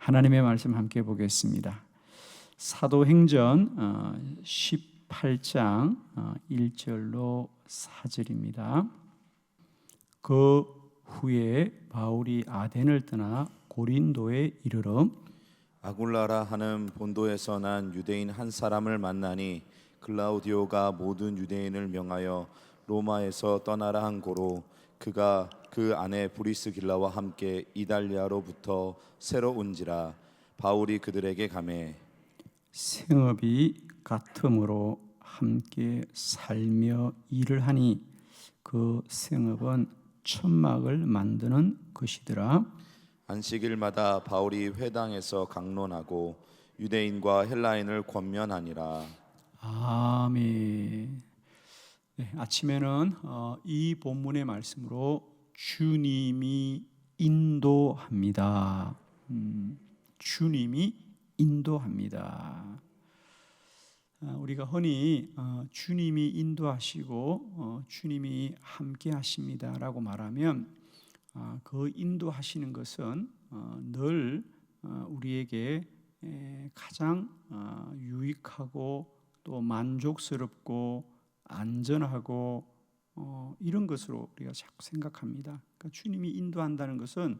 하나님의 말씀 함께 보겠습니다. 사도행전 18장 1절로 4절입니다. 그 후에 바울이 아덴을 떠나 고린도에 이르러 아굴라라 하는 본도에서 난 유대인 한 사람을 만나니 글라우디오가 모든 유대인을 명하여 로마에서 떠나라 한 고로 그가 그 아내 브리스길라와 함께 이달리아로부터 새로 온지라. 바울이 그들에게 가매 생업이 같음으로 함께 살며 일을 하니 그 생업은 천막을 만드는 것이더라. 안식일마다 바울이 회당에서 강론하고 유대인과 헬라인을 권면하니라. 아멘. 네, 아침에는 이 본문의 말씀으로 주님이 인도합니다. 주님이 인도합니다. 우리가 흔히 주님이 인도하시고 주님이 함께 하십니다라고 말하면 그 인도하시는 것은 늘 우리에게 가장 유익하고 또 만족스럽고 안전하고 이런 것으로 우리가 자꾸 생각합니다. 그러니까 주님이 인도한다는 것은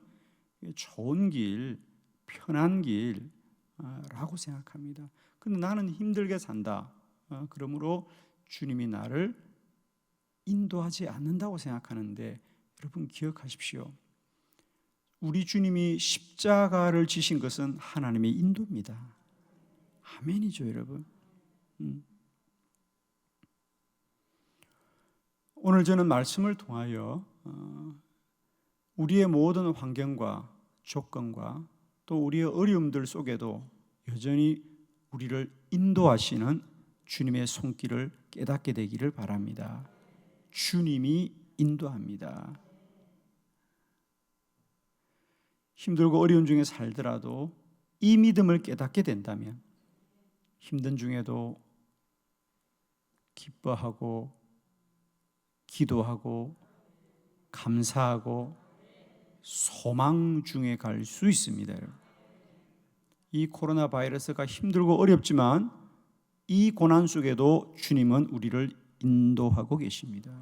좋은 길, 편한 길라고 생각합니다. 근데 나는 힘들게 산다. 그러므로 주님이 나를 인도하지 않는다고 생각하는데, 여러분 기억하십시오. 우리 주님이 십자가를 지신 것은 하나님의 인도입니다. 아멘이죠, 여러분. 오늘 저는 말씀을 통하여 우리의 모든 환경과 조건과 또 우리의 어려움들 속에도 여전히 우리를 인도하시는 주님의 손길을 깨닫게 되기를 바랍니다. 주님이 인도합니다. 힘들고 어려운 중에 살더라도 이 믿음을 깨닫게 된다면 힘든 중에도 기뻐하고 기도하고 감사하고 소망 중에 갈 수 있습니다. 이 코로나 바이러스가 힘들고 어렵지만 이 고난 속에도 주님은 우리를 인도하고 계십니다.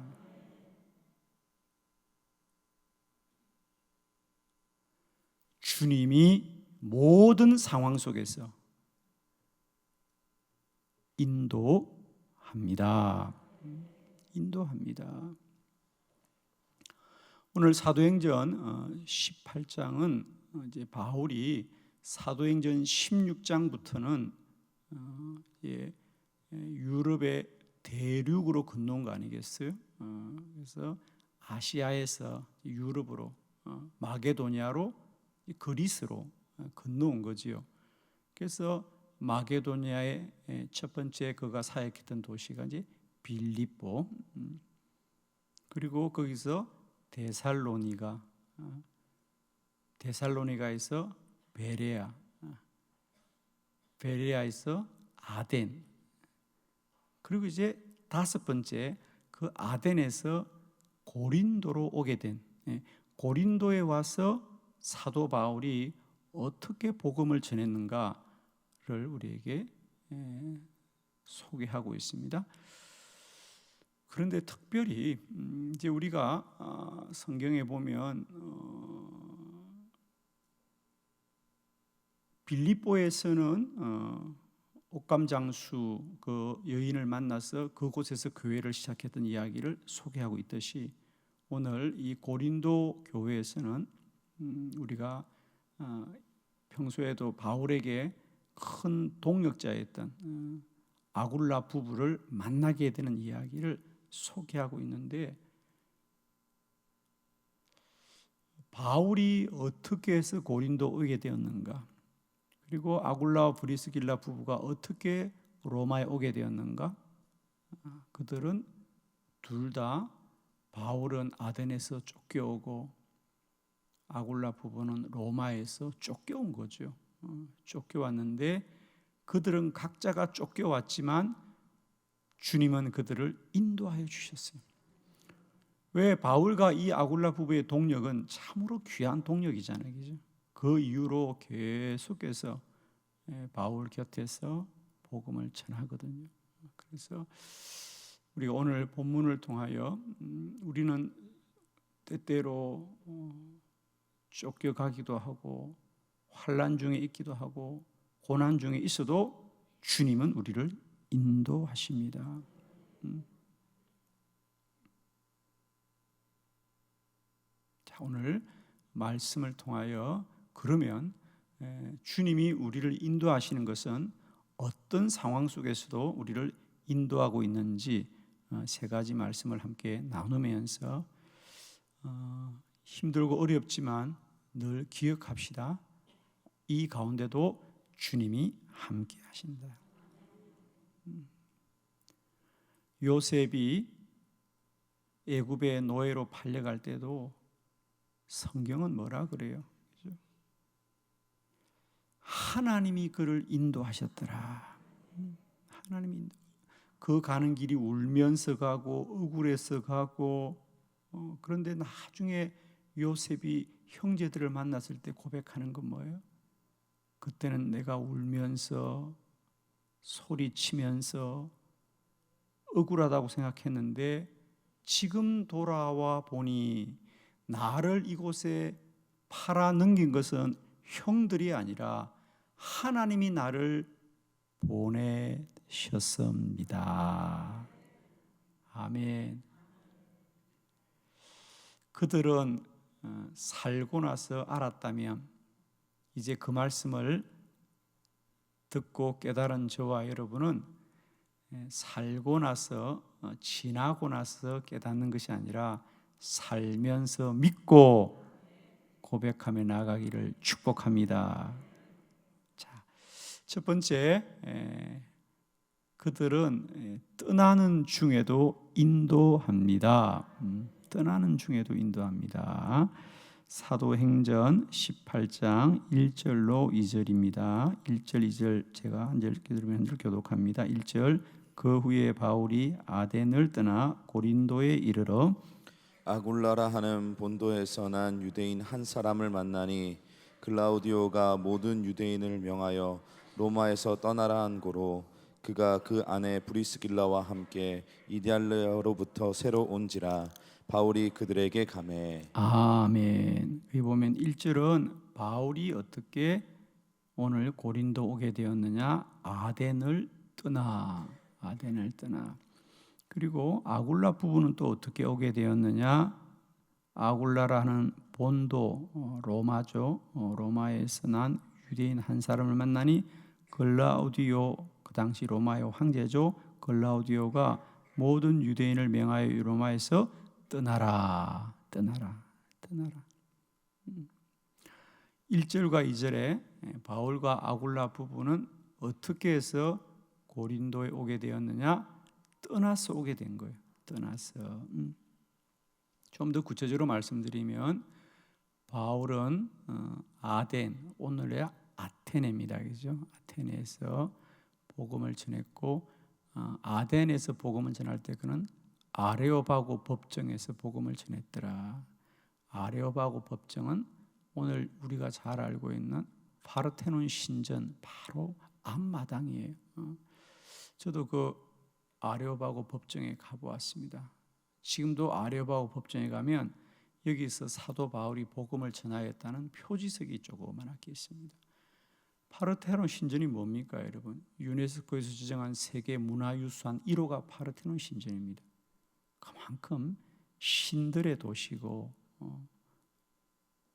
주님이 모든 상황 속에서 인도합니다. 오늘 사도행전 18장은 이제 바울이 사도행전 16장부터는 유럽의 대륙으로 건너온 거 아니겠어요? 그래서 아시아에서 유럽으로 마게도니아로 그리스로 건너온 거지요. 그래서 마게도니아의 첫 번째 그가 사역했던 도시가 이제 빌립보, 그리고 거기서 데살로니가에서 베레아, 베레아에서 아덴, 그리고 이제 다섯 번째 그 아덴에서 고린도로 오게 된, 고린도에 와서 사도 바울이 어떻게 복음을 전했는가를 우리에게 소개하고 있습니다. 그런데 특별히 이제 우리가 성경에 보면 빌립보에서는 옥감장수 그 여인을 만나서 그곳에서 교회를 시작했던 이야기를 소개하고 있듯이, 오늘 이 고린도 교회에서는 우리가 평소에도 바울에게 큰 동역자였던 아굴라 부부를 만나게 되는 이야기를 소개하고 있는데, 바울이 어떻게 해서 고린도 오게 되었는가, 그리고 아굴라와 브리스길라 부부가 어떻게 로마에 오게 되었는가. 그들은 둘 다, 바울은 아덴에서 쫓겨오고 아굴라 부부는 로마에서 쫓겨온 거죠. 쫓겨왔는데 그들은 각자가 쫓겨왔지만 주님은 그들을 인도하여 주셨어요. 왜 바울과 이 아굴라 부부의 동력은 참으로 귀한 동력이잖아요, 그죠? 그 이후로 계속해서 바울 곁에서 복음을 전하거든요. 그래서 우리가 오늘 본문을 통하여 우리는 때때로 쫓겨가기도 하고 환난 중에 있기도 하고 고난 중에 있어도 주님은 우리를 인도하십니다. 자, 오늘 말씀을 통하여 그러면 주님이 우리를 인도하시는 것은 어떤 상황 속에서도 우리를 인도하고 있는지 세 가지 말씀을 함께 나누면서 힘들고 어렵지만 늘 기억합시다. 이 가운데도 주님이 함께 하신다. 요셉이 애굽의 노예로 팔려갈 때도 성경은 뭐라 그래요? 그죠? 하나님이 그를 인도하셨더라. 하나님이 그 가는 길이 울면서 가고 억울해서 가고 그런데 나중에 요셉이 형제들을 만났을 때 고백하는 건 뭐예요? 그때는 내가 울면서 소리치면서 억울하다고 생각했는데 지금 돌아와 보니 나를 이곳에 팔아 넘긴 것은 형들이 아니라 하나님이 나를 보내셨습니다. 아멘. 그들은 살고 나서 알았다면 이제 그 말씀을 듣고 깨달은 저와 여러분은 살고 나서 지나고 나서 깨닫는 것이 아니라 살면서 믿고 고백하며 나아가기를 축복합니다. 자, 첫 번째, 그들은 떠나는 중에도 인도합니다. 떠나는 중에도 인도합니다. 사도행전 18장 1절로 2절입니다. 1절, 2절 제가 한 절 들으면 한 절 교독합니다. 1절, 그 후에 바울이 아덴을 떠나 고린도에 이르러 아굴라라 하는 본도에서 난 유대인 한 사람을 만나니 글라우디오가 모든 유대인을 명하여 로마에서 떠나라 한 고로 그가 그 안에 브리스길라와 함께 이달리아로부터 새로 온지라 바울이 그들에게 가매. 아멘. 여기 보면 1절은 바울이 어떻게 오늘 고린도 오게 되었느냐? 아덴을 떠나. 그리고 아굴라 부부는 또 어떻게 오게 되었느냐? 아굴라라는 본도 로마죠. 로마에서 난 유대인 한 사람을 만나니 글라우디오, 그 당시 로마의 황제죠. 글라우디오가 모든 유대인을 명하여 로마에서 떠나라. 1절과 2절에 바울과 아굴라 부부는 어떻게 해서 고린도에 오게 되었느냐? 떠나서 오게 된 거예요. 떠나서. 좀 더 구체적으로 말씀드리면 바울은 아덴, 오늘의 아테네입니다. 그죠? 아테네에서 복음을 전했고 아덴에서 복음을 전할 때 그는 아레오바고 법정에서 복음을 전했더라. 아레오바고 법정은 오늘 우리가 잘 알고 있는 파르테논 신전 바로 앞마당이에요. 저도 그 아레오바고 법정에 가보았습니다. 지금도 아레오바고 법정에 가면 여기서 사도 바울이 복음을 전하였다는 표지석이 조그맣게 있습니다. 파르테논 신전이 뭡니까, 여러분? 유네스코에서 지정한 세계 문화유산 1호가 파르테논 신전입니다. 그만큼 신들의 도시고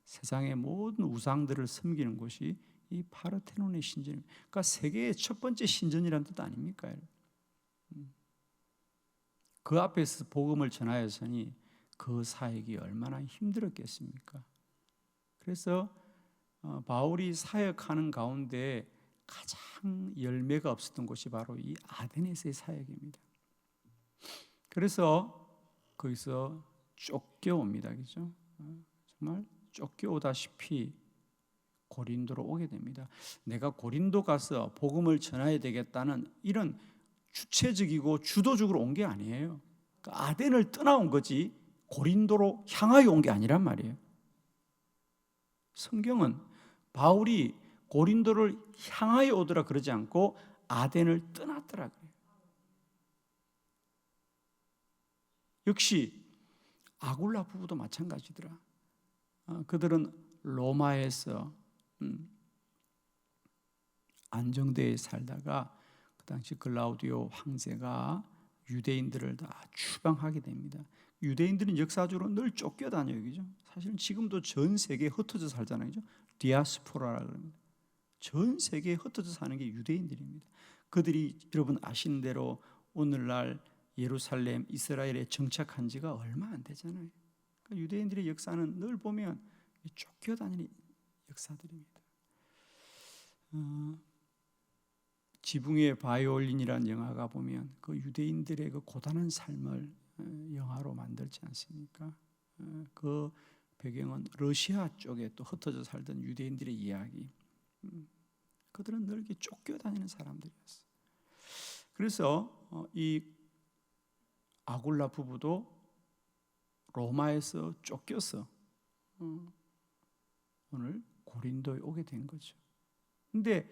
세상의 모든 우상들을 섬기는 곳이 이 파르테논의 신전입니다. 그러니까 세계의 첫 번째 신전이라는 뜻 아닙니까, 여러분? 그 앞에서 복음을 전하였으니 그 사역이 얼마나 힘들었겠습니까? 그래서 바울이 사역하는 가운데 가장 열매가 없었던 곳이 바로 이 아데네스의 사역입니다. 그래서 거기서 쫓겨옵니다. 그죠? 정말 쫓겨오다시피 고린도로 오게 됩니다. 내가 고린도 가서 복음을 전해야 되겠다는 이런 주체적이고 주도적으로 온 게 아니에요. 그러니까 아덴을 떠나온 거지 고린도로 향하여 온 게 아니란 말이에요. 성경은 바울이 고린도를 향하여 오더라 그러지 않고 아덴을 떠났더라 그래요. 역시 아굴라 부부도 마찬가지더라. 그들은 로마에서 안정되어 살다가 그 당시 글라우디오 황제가 유대인들을 다 추방하게 됩니다. 유대인들은 역사적으로 늘 쫓겨다녀요, 그죠? 사실은 지금도 전 세계에 흩어져 살잖아요, 그죠? 디아스포라라고 합니다. 전 세계에 흩어져 사는 게 유대인들입니다. 그들이 여러분 아시는 대로 오늘날 예루살렘, 이스라엘에 정착한 지가 얼마 안 되잖아요. 그러니까 유대인들의 역사는 늘 보면 쫓겨다니는 역사들입니다. 지붕의 바이올린이라는 영화가 보면 그 유대인들의 그 고단한 삶을 영화로 만들지 않습니까? 그 배경은 러시아 쪽에 또 흩어져 살던 유대인들의 이야기. 그들은 늘 이렇게 쫓겨다니는 사람들이었어요. 그래서 이 아굴라 부부도 로마에서 쫓겨서 오늘 고린도에 오게 된 거죠. 근데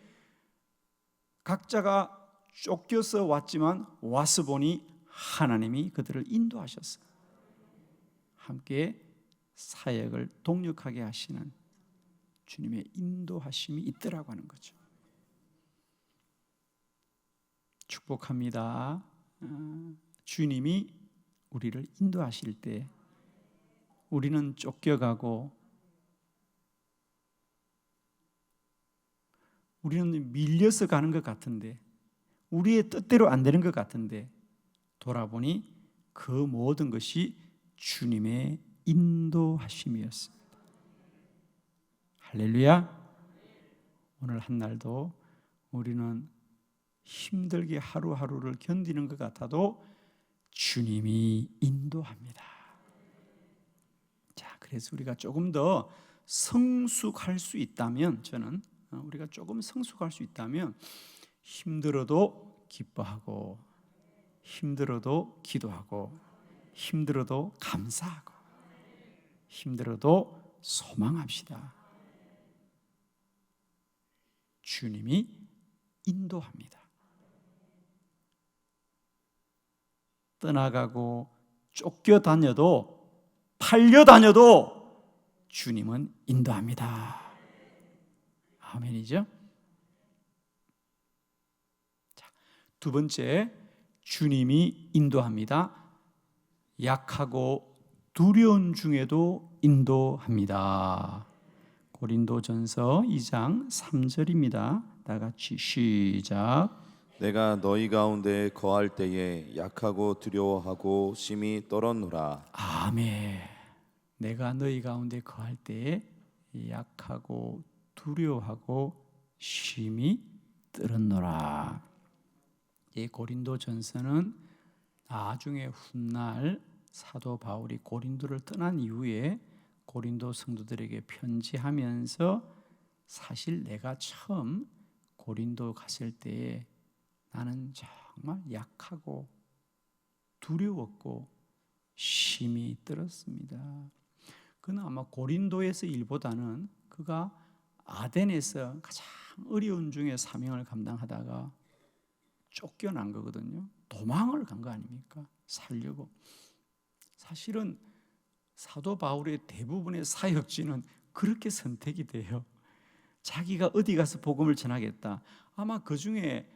각자가 쫓겨서 왔지만 와서 보니 하나님이 그들을 인도하셨어요. 함께 사역을 동력하게 하시는 주님의 인도하심이 있더라고 하는 거죠. 축복합니다. 주님이 우리를 인도하실 때 우리는 쫓겨가고 우리는 밀려서 가는 것 같은데 우리의 뜻대로 안 되는 것 같은데 돌아보니 그 모든 것이 주님의 인도하심이었습니다. 할렐루야. 오늘 한 날도 우리는 힘들게 하루하루를 견디는 것 같아도 주님이 인도합니다. 자, 그래서 우리가 조금 더 성숙할 수 있다면 저는 우리가 조금 성숙할 수 있다면 힘들어도 기뻐하고 힘들어도 기도하고 힘들어도 감사하고 힘들어도 소망합시다. 주님이 인도합니다. 떠나가고 쫓겨다녀도 팔려다녀도 주님은 인도합니다. 아멘이죠? 자, 두 번째, 주님이 인도합니다. 약하고 두려운 중에도 인도합니다. 고린도전서 2장 3절입니다. 다 같이 시작. 내가 너희 가운데 거할 때에 약하고 두려워하고 심히 떨었노라. 아멘. 내가 너희 가운데 거할 때에 약하고 두려워하고 심히 떨었노라. 이 고린도전서는 나중에 훗날 사도 바울이 고린도를 떠난 이후에 고린도 성도들에게 편지하면서 사실 내가 처음 고린도 갔을 때에 나는 정말 약하고 두려웠고 심히 떨었습니다. 그는 아마 고린도에서 일보다는 그가 아덴에서 가장 어려운 중에 사명을 감당하다가 쫓겨난 거거든요. 도망을 간 거 아닙니까? 살려고. 사실은 사도 바울의 대부분의 사역지는 그렇게 선택이 돼요. 자기가 어디 가서 복음을 전하겠다. 아마 그 중에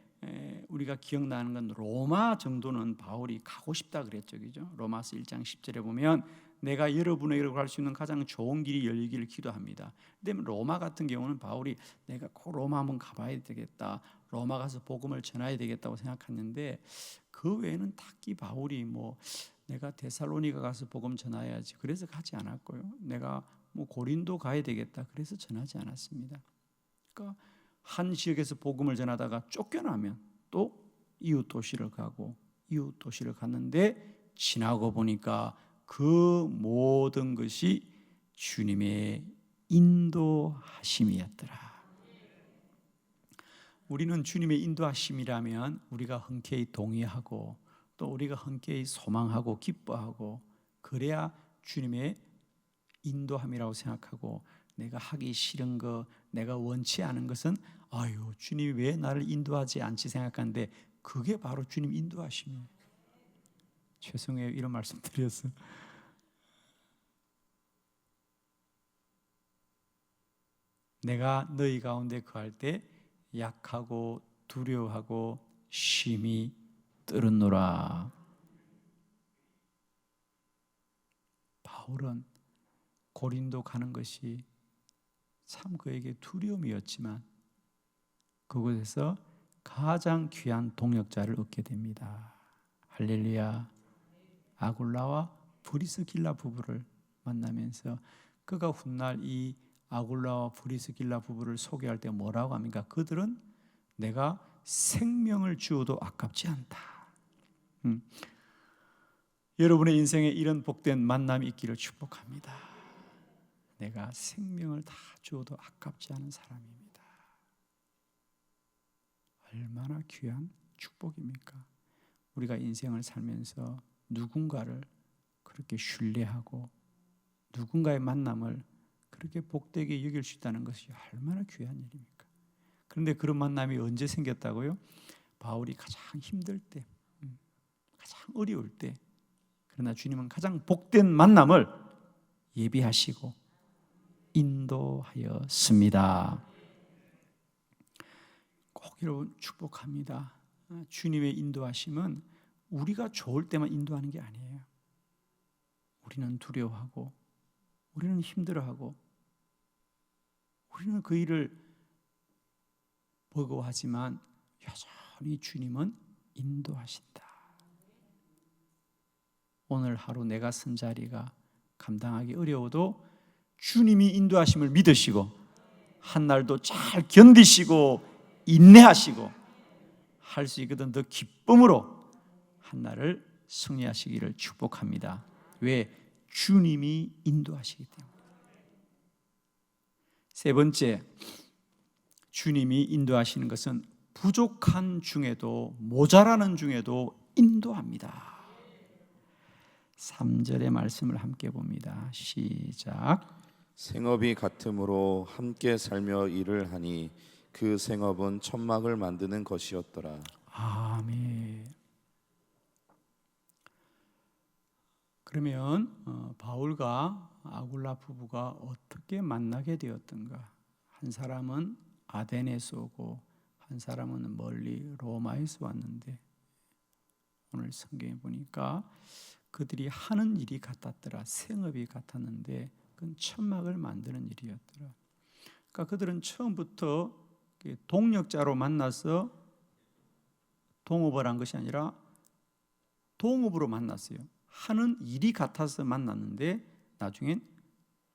우리가 기억나는 건 로마 정도는 바울이 가고 싶다 그랬죠, 그죠? 로마서 1장 10절에 보면 내가 여러분에게 갈 수 있는 가장 좋은 길이 열리기를 기도합니다. 근데 로마 같은 경우는 바울이 내가 꼭 로마 한번 가봐야 되겠다, 로마 가서 복음을 전해야 되겠다고 생각했는데 그 외에는 딱히 바울이 내가 데살로니가 가서 복음 전해야지 그래서 가지 않았고요. 내가 고린도 가야 되겠다 그래서 전하지 않았습니다. 그러니까 한 지역에서 복음을 전하다가 쫓겨나면 또 이웃 도시를 가고 이웃 도시를 갔는데 지나고 보니까 그 모든 것이 주님의 인도하심이었더라. 우리는 주님의 인도하심이라면 우리가 흔쾌히 동의하고 또 우리가 흔쾌히 소망하고 기뻐하고 그래야 주님의 인도함이라고 생각하고 내가 하기 싫은 거, 내가 원치 않은 것은 아유, 주님이 왜 나를 인도하지 않지 생각하는데 그게 바로 주님 인도하심이에요. 죄송해요, 이런 말씀 드렸어. 내가 너희 가운데 거할 때 약하고 두려워하고 심히 떨었노라. 바울은 고린도 가는 것이 참 그에게 두려움이었지만 그곳에서 가장 귀한 동역자를 얻게 됩니다. 할렐루야. 아굴라와 브리스길라 부부를 만나면서 그가 훗날 이 아굴라와 브리스길라 부부를 소개할 때 뭐라고 합니까? 그들은 내가 생명을 주어도 아깝지 않다. 여러분의 인생에 이런 복된 만남이 있기를 축복합니다. 내가 생명을 다 주어도 아깝지 않은 사람입니다. 얼마나 귀한 축복입니까? 우리가 인생을 살면서 누군가를 그렇게 신뢰하고 누군가의 만남을 그렇게 복되게 여길 수 있다는 것이 얼마나 귀한 일입니까? 그런데 그런 만남이 언제 생겼다고요? 바울이 가장 힘들 때, 가장 어려울 때. 그러나 주님은 가장 복된 만남을 예비하시고 인도하였습니다. 꼭 여러분 축복합니다. 주님의 인도하심은 우리가 좋을 때만 인도하는 게 아니에요. 우리는 두려워하고 우리는 힘들어하고 우리는 그 일을 버거워하지만 여전히 주님은 인도하신다. 오늘 하루 내가 선 자리가 감당하기 어려워도 주님이 인도하심을 믿으시고 한 날도 잘 견디시고 인내하시고 할 수 있거든 더 기쁨으로 한 날을 승리하시기를 축복합니다. 왜? 주님이 인도하시기 때문에. 세 번째, 주님이 인도하시는 것은 부족한 중에도 모자라는 중에도 인도합니다. 3절의 말씀을 함께 봅니다. 시작. 생업이 같으므로 함께 살며 일을 하니 그 생업은 천막을 만드는 것이었더라. 아멘. 그러면 바울과 아굴라 부부가 어떻게 만나게 되었던가? 한 사람은 아덴에서 오고 한 사람은 멀리 로마에서 왔는데 오늘 성경에 보니까 그들이 하는 일이 같았더라. 생업이 같았는데 그건 천막을 만드는 일이었더라. 그러니까 그들은 처음부터 동역자로 만나서 동업을 한 것이 아니라 동업으로 만났어요. 하는 일이 같아서 만났는데 나중엔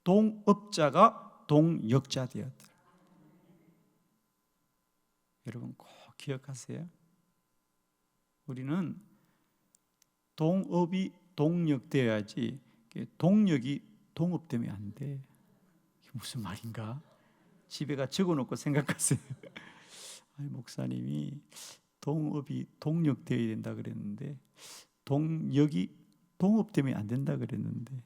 동업자가 동역자 되었더라. 여러분 꼭 기억하세요. 우리는 동업이 동역되어야지 동역이 동업되면 안 돼. 이게 무슨 말인가? 집에가 적어놓고 생각하세요. 아니, 목사님이 동업이 동역되어야 된다 그랬는데 동역이 동업되면 안 된다 그랬는데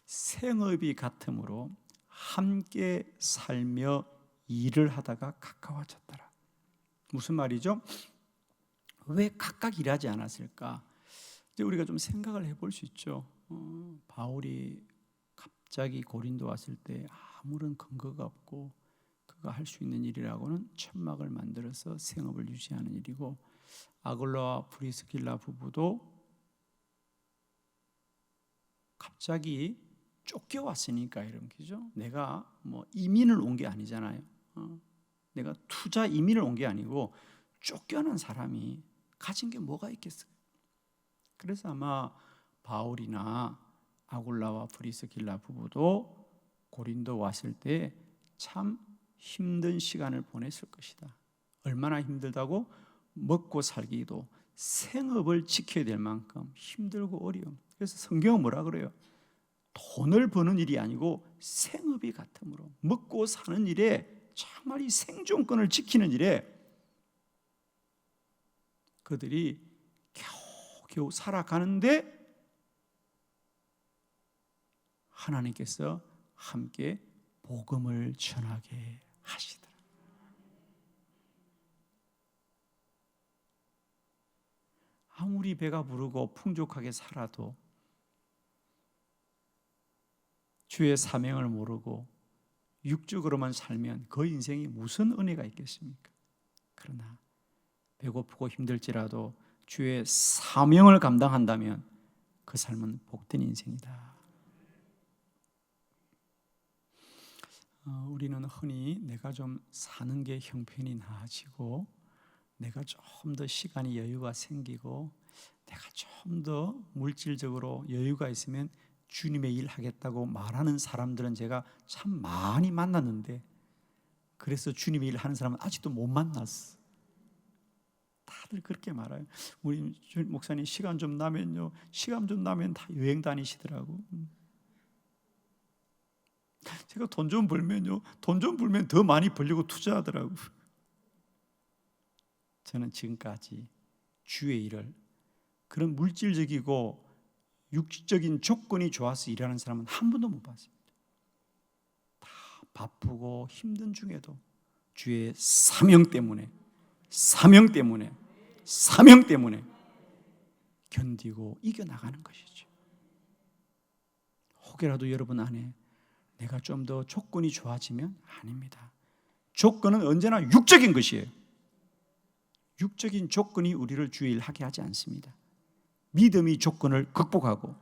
생업이 같으므로 함께 살며 일을 하다가 가까워졌더라. 무슨 말이죠? 왜 각각 일하지 않았을까? 이제 우리가 좀 생각을 해볼 수 있죠. 바울이 갑자기 고린도 왔을 때 아무런 근거가 없고 그가 할 수 있는 일이라고는 천막을 만들어서 생업을 유지하는 일이고 아굴라와 브리스길라 부부도 갑자기 쫓겨왔으니까 이런 거죠. 내가 뭐 이민을 온 게 아니잖아요. 내가 투자 이민을 온 게 아니고 쫓겨난 사람이 가진 게 뭐가 있겠어요? 그래서 아마 바울이나 아굴라와 브리스길라 부부도 고린도 왔을 때 참 힘든 시간을 보냈을 것이다. 얼마나 힘들다고? 먹고 살기도 생업을 지켜야 될 만큼 힘들고 어려움. 그래서 성경은 뭐라 그래요? 돈을 버는 일이 아니고 생업이 같으므로 먹고 사는 일에 정말 이 생존권을 지키는 일에 그들이 겨우 살아가는데 하나님께서 함께 복음을 전하게 하시더라. 아무리 배가 부르고 풍족하게 살아도 주의 사명을 모르고 육적으로만 살면 그 인생이 무슨 은혜가 있겠습니까? 그러나 배고프고 힘들지라도 주의 사명을 감당한다면 그 삶은 복된 인생이다. 우리는 흔히 내가 좀 사는 게 형편이 나아지고 내가 좀 더 시간이 여유가 생기고 내가 좀 더 물질적으로 여유가 있으면 주님의 일 하겠다고 말하는 사람들은 제가 참 많이 만났는데, 그래서 주님의 일 하는 사람은 아직도 못 만났어. 다들 그렇게 말해요. 우리 목사님 시간 좀 나면요, 시간 좀 나면 다 여행 다니시더라고. 제가 돈 좀 벌면요, 돈 좀 벌면 더 많이 벌려고 투자하더라고. 저는 지금까지 주의 일을 그런 물질적이고 육적인 조건이 좋아서 일하는 사람은 한 번도 못 봤습니다. 다 바쁘고 힘든 중에도 주의 사명 때문에 견디고 이겨나가는 것이죠. 혹여라도 여러분 안에 내가 좀 더 조건이 좋아지면 아닙니다. 조건은 언제나 육적인 것이에요. 육적인 조건이 우리를 주의 일 하게 하지 않습니다. 믿음이 조건을 극복하고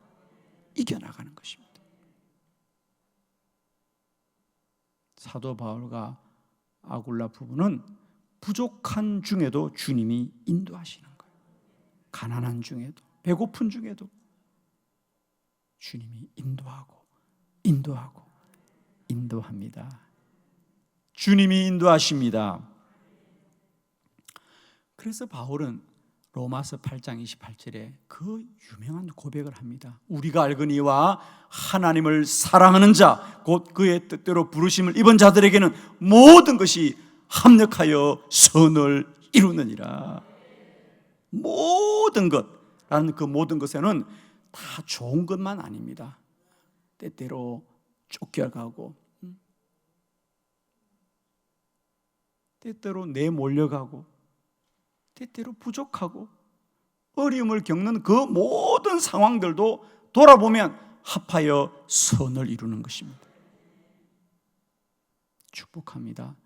이겨나가는 것입니다. 사도 바울과 아굴라 부부는 부족한 중에도 주님이 인도하시는 거예요. 가난한 중에도, 배고픈 중에도 주님이 인도합니다. 주님이 인도하십니다. 그래서 바울은 로마서 8장 28절에 그 유명한 고백을 합니다. 우리가 알거니와 하나님을 사랑하는 자, 곧 그의 뜻대로 부르심을 입은 자들에게는 모든 것이 합력하여 선을 이루느니라. 모든 것라는 그 모든 것에는 다 좋은 것만 아닙니다. 때때로 쫓겨가고, 때때로 내몰려가고, 때때로 부족하고 어려움을 겪는 그 모든 상황들도 돌아보면 합하여 선을 이루는 것입니다. 축복합니다.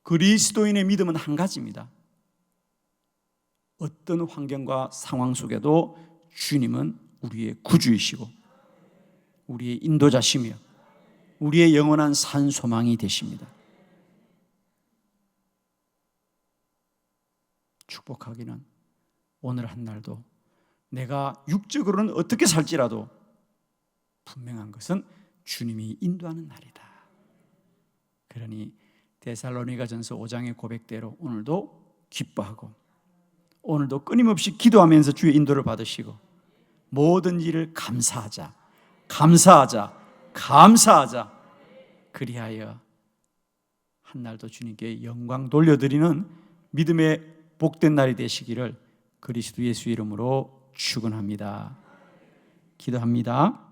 그리스도인의 믿음은 한 가지입니다. 어떤 환경과 상황 속에도 주님은 우리의 구주이시고 우리의 인도자시며 우리의 영원한 산 소망이 되십니다. 축복하기는 오늘 한 날도 내가 육적으로는 어떻게 살지라도 분명한 것은 주님이 인도하는 날이다. 그러니 데살로니가전서 5장의 고백대로 오늘도 기뻐하고 오늘도 끊임없이 기도하면서 주의 인도를 받으시고 모든 일을 감사하자. 그리하여 한 날도 주님께 영광 돌려드리는 믿음의 복된 날이 되시기를 그리스도 예수 이름으로 축원합니다. 기도합니다.